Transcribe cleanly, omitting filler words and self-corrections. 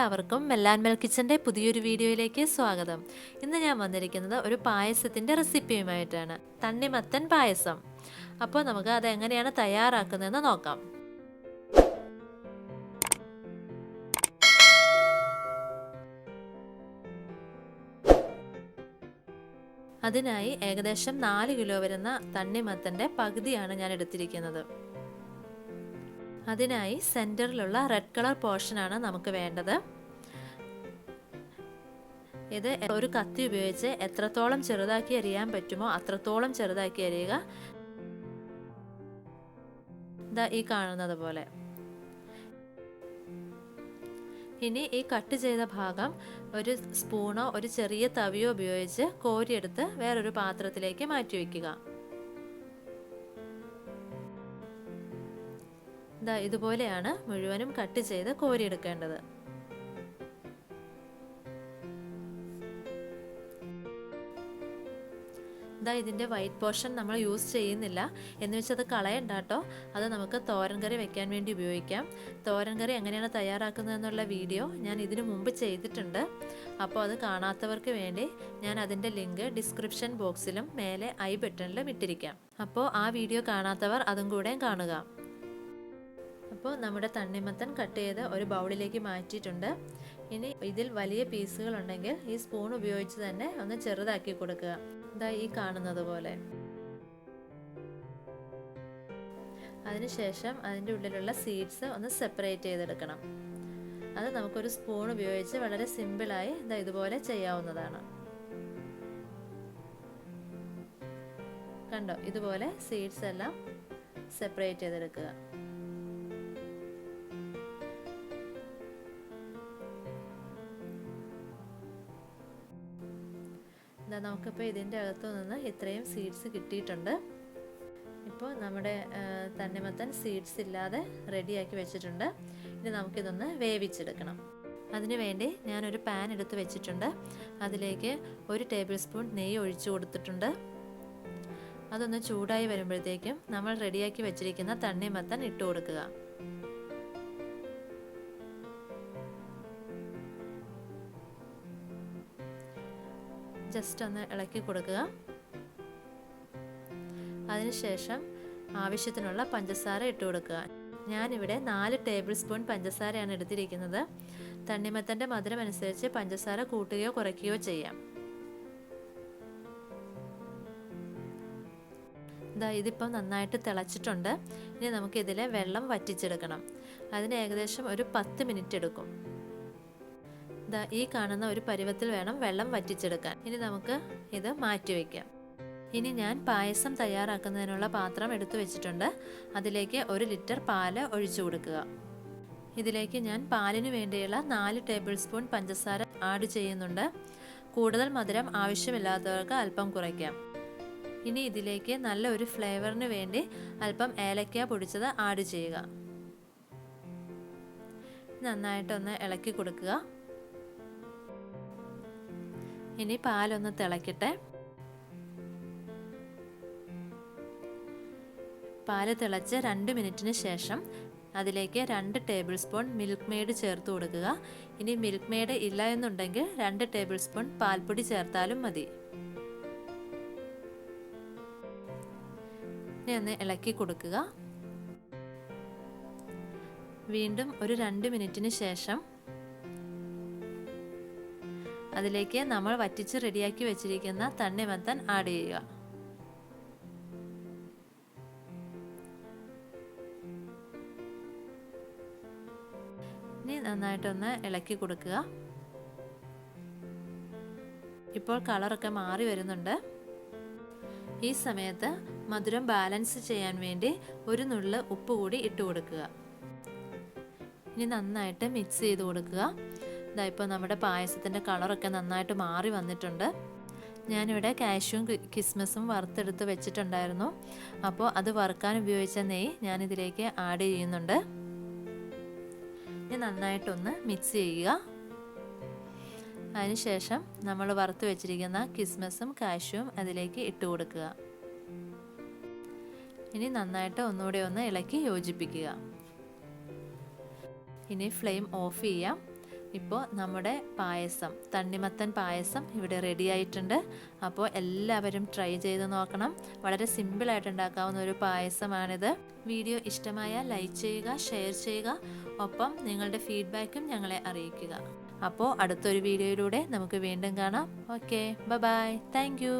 എല്ലാവർക്കും MEL&MEL കിച്ചൻ്റെ പുതിയൊരു വീഡിയോയിലേക്ക് സ്വാഗതം. ഇന്ന് ഞാൻ വന്നിരിക്കുന്നത് ഒരു പായസത്തിൻ്റെ റെസിപ്പിയുമായിട്ടാണ്, തണ്ണിമത്തൻ പായസം. അപ്പോൾ നമുക്ക് അത് എങ്ങനെയാണ് തയ്യാറാക്കുന്നതെന്ന് നോക്കാം. അതിനായി ഏകദേശം 4 കിലോ വരുന്ന തണ്ണിമത്തൻ്റെ പകുതിയാണ് ഞാൻ എടുത്തിരിക്കുന്നത്. അതിനായി സെൻറ്ററിലുള്ള റെഡ് കളർ പോർഷനാണ് നമുക്ക് വേണ്ടത്. ഇത് ഒരു കത്തി ഉപയോഗിച്ച് എത്രത്തോളം ചെറുതാക്കി അരിയാൻ പറ്റുമോ അത്രത്തോളം ചെറുതാക്കി അരിയുക. ഇതാ ഈ കാണുന്നത് പോലെ. ഇനി ഈ കട്ട് ചെയ്ത ഭാഗം ഒരു സ്പൂണോ ഒരു ചെറിയ തവിയോ ഉപയോഗിച്ച് കോരിയെടുത്ത് വേറൊരു പാത്രത്തിലേക്ക് മാറ്റി വയ്ക്കുക. ഇതുപോലെയാണ് മുഴുവനും കട്ട് ചെയ്ത് കോരിയെടുക്കേണ്ടത്. ഇതിൻ്റെ വൈറ്റ് പോർഷൻ നമ്മൾ യൂസ് ചെയ്യുന്നില്ല, എന്ന് വെച്ചാൽ അത് കളയണ്ട കേട്ടോ. അത് നമുക്ക് തോരൻ കറി വെക്കാൻ വേണ്ടി ഉപയോഗിക്കാം. തോരൻ കറി എങ്ങനെയാണ് തയ്യാറാക്കുന്നതെന്നുള്ള വീഡിയോ ഞാൻ ഇതിനു മുമ്പ് ചെയ്തിട്ടുണ്ട്. അപ്പോൾ അത് കാണാത്തവർക്ക് വേണ്ടി ഞാൻ അതിൻ്റെ ലിങ്ക് ഡിസ്ക്രിപ്ഷൻ ബോക്സിലും മേലെ ഐ ബട്ടണിലും ഇട്ടിരിക്കാം. അപ്പോൾ ആ വീഡിയോ കാണാത്തവർ അതും കൂടെ കാണുക. അപ്പോൾ നമ്മുടെ തണ്ണിമത്തൻ കട്ട് ചെയ്ത് ഒരു ബൗളിലേക്ക് മാറ്റിയിട്ടുണ്ട്. ഇനി ഇതിൽ വലിയ പീസുകൾ ഉണ്ടെങ്കിൽ ഈ സ്പൂൺ ഉപയോഗിച്ച് തന്നെ ഒന്ന് ചെറുതാക്കി കൊടുക്കുക. ഇതാ ഈ കാണുന്നത് പോലെ. അതിനുശേഷം അതിൻ്റെ ഉള്ളിലുള്ള സീഡ്സ് ഒന്ന് സെപ്പറേറ്റ് ചെയ്തെടുക്കണം. അത് നമുക്കൊരു സ്പൂൺ ഉപയോഗിച്ച് വളരെ സിമ്പിളായി ഇതുപോലെ ചെയ്യാവുന്നതാണ്. കണ്ടോ, ഇതുപോലെ സീഡ്സ് എല്ലാം സെപ്പറേറ്റ് ചെയ്തെടുക്കുക. നമുക്കിപ്പോൾ ഇതിൻ്റെ അകത്തു നിന്ന് ഇത്രയും സീഡ്സ് കിട്ടിയിട്ടുണ്ട്. ഇപ്പോൾ നമ്മുടെ തണ്ണിമത്തൻ സീഡ്സ് ഇല്ലാതെ റെഡിയാക്കി വെച്ചിട്ടുണ്ട്. ഇനി നമുക്കിതൊന്ന് വേവിച്ചെടുക്കണം. അതിനു വേണ്ടി ഞാനൊരു പാൻ എടുത്ത് വെച്ചിട്ടുണ്ട്. അതിലേക്ക് 1 ടേബിൾ സ്പൂൺ നെയ്യ് ഒഴിച്ചു കൊടുത്തിട്ടുണ്ട്. അതൊന്ന് ചൂടായി വരുമ്പോഴത്തേക്കും നമ്മൾ റെഡിയാക്കി വെച്ചിരിക്കുന്ന തണ്ണിമത്തൻ ഇട്ട് കൊടുക്കുക. ജസ്റ്റ് ഒന്ന് ഇളക്കി കൊടുക്കുക. അതിനുശേഷം ആവശ്യത്തിനുള്ള പഞ്ചസാര ഇട്ട് കൊടുക്കുക. ഞാനിവിടെ 4 ടേബിൾ സ്പൂൺ പഞ്ചസാരയാണ് എടുത്തിരിക്കുന്നത്. തണ്ണിമത്തൻ്റെ മധുരം അനുസരിച്ച് പഞ്ചസാര കൂട്ടുകയോ കുറയ്ക്കുകയോ ചെയ്യാം. ഇതിപ്പം നന്നായിട്ട് തിളച്ചിട്ടുണ്ട്. ഇനി നമുക്കിതിലെ വെള്ളം വറ്റിച്ചെടുക്കണം. അതിന് ഏകദേശം ഒരു 10 മിനിറ്റ് എടുക്കും. ഈ കാണുന്ന ഒരു പരുവത്തിൽ വേണം വെള്ളം വറ്റിച്ചെടുക്കാൻ. ഇനി നമുക്ക് ഇത് മാറ്റി വയ്ക്കാം. ഇനി ഞാൻ പായസം തയ്യാറാക്കുന്നതിനുള്ള പാത്രം എടുത്തു വെച്ചിട്ടുണ്ട്. അതിലേക്ക് 1 ലിറ്റർ പാല് ഒഴിച്ചു കൊടുക്കുക. ഇതിലേക്ക് ഞാൻ പാലിന് വേണ്ടിയുള്ള 4 ടേബിൾ സ്പൂൺ പഞ്ചസാര ആഡ് ചെയ്യുന്നുണ്ട്. കൂടുതൽ മധുരം ആവശ്യമില്ലാത്തവർക്ക് അല്പം കുറയ്ക്കാം. ഇനി ഇതിലേക്ക് നല്ല ഒരു ഫ്ലേവറിന് വേണ്ടി അല്പം ഏലക്ക പൊടിച്ചത് ആഡ് ചെയ്യുക. നന്നായിട്ടൊന്ന് ഇളക്കി കൊടുക്കുക. ഇനി പാലൊന്ന് തിളക്കട്ടെ. പാല് തിളച്ച് 2 മിനിറ്റിന് ശേഷം അതിലേക്ക് 2 ടേബിൾ സ്പൂൺ മിൽക്ക്മെയ്ഡ് ചേർത്ത് കൊടുക്കുക. ഇനി മിൽക്ക്മെയ്ഡ് ഇല്ല എന്നുണ്ടെങ്കിൽ 2 ടേബിൾ സ്പൂൺ പാൽപ്പൊടി ചേർത്താലും മതി. ഇനി ഒന്ന് ഇളക്കി കൊടുക്കുക. വീണ്ടും ഒരു 2 മിനിറ്റിന് ശേഷം അതിലേക്ക് നമ്മൾ വറ്റിച്ച് റെഡിയാക്കി വെച്ചിരിക്കുന്ന തണ്ണിമത്തൻ ആഡ് ചെയ്യുക. ഇനി നന്നായിട്ടൊന്ന് ഇളക്കി കൊടുക്കുക. ഇപ്പോൾ കളറൊക്കെ മാറി വരുന്നുണ്ട്. ഈ സമയത്ത് മധുരം ബാലൻസ് ചെയ്യാൻ വേണ്ടി 1 നുള്ള് ഉപ്പ് കൂടി ഇട്ട് കൊടുക്കുക. ഇനി നന്നായിട്ട് മിക്സ് ചെയ്ത് കൊടുക്കുക. ഇപ്പോൾ നമ്മുടെ പായസത്തിൻ്റെ കളറൊക്കെ നന്നായിട്ട് മാറി വന്നിട്ടുണ്ട്. ഞാനിവിടെ കാഷ്യൂം കിസ്മിസും വറുത്തെടുത്ത് വെച്ചിട്ടുണ്ടായിരുന്നു. അപ്പോൾ അത് വറുക്കാൻ ഉപയോഗിച്ച നെയ്യ് ഞാനിതിലേക്ക് ആഡ് ചെയ്യുന്നുണ്ട്. ഇനി നന്നായിട്ടൊന്ന് മിക്സ് ചെയ്യുക. അതിനുശേഷം നമ്മൾ വറുത്ത് വെച്ചിരിക്കുന്ന കിസ്മിസും കാഷ്യൂം അതിലേക്ക് ഇട്ട് കൊടുക്കുക. ഇനി നന്നായിട്ട് ഒന്നുകൂടെ ഒന്ന് ഇളക്കി യോജിപ്പിക്കുക. ഇനി ഫ്ലെയിം ഓഫ് ചെയ്യാം. ഇപ്പോൾ നമ്മുടെ പായസം, തണ്ണിമത്തൻ പായസം ഇവിടെ റെഡി ആയിട്ടുണ്ട്. അപ്പോൾ എല്ലാവരും ട്രൈ ചെയ്ത് നോക്കണം. വളരെ സിമ്പിളായിട്ട് ഉണ്ടാക്കാവുന്ന ഒരു പായസമാണിത്. വീഡിയോ ഇഷ്ടമായാൽ ലൈക്ക് ചെയ്യുക, ഷെയർ ചെയ്യുക, ഒപ്പം നിങ്ങളുടെ ഫീഡ്ബാക്കും ഞങ്ങളെ അറിയിക്കുക. അപ്പോൾ അടുത്തൊരു വീഡിയോയിലൂടെ നമുക്ക് വീണ്ടും കാണാം. Okay, bye bye, thank you.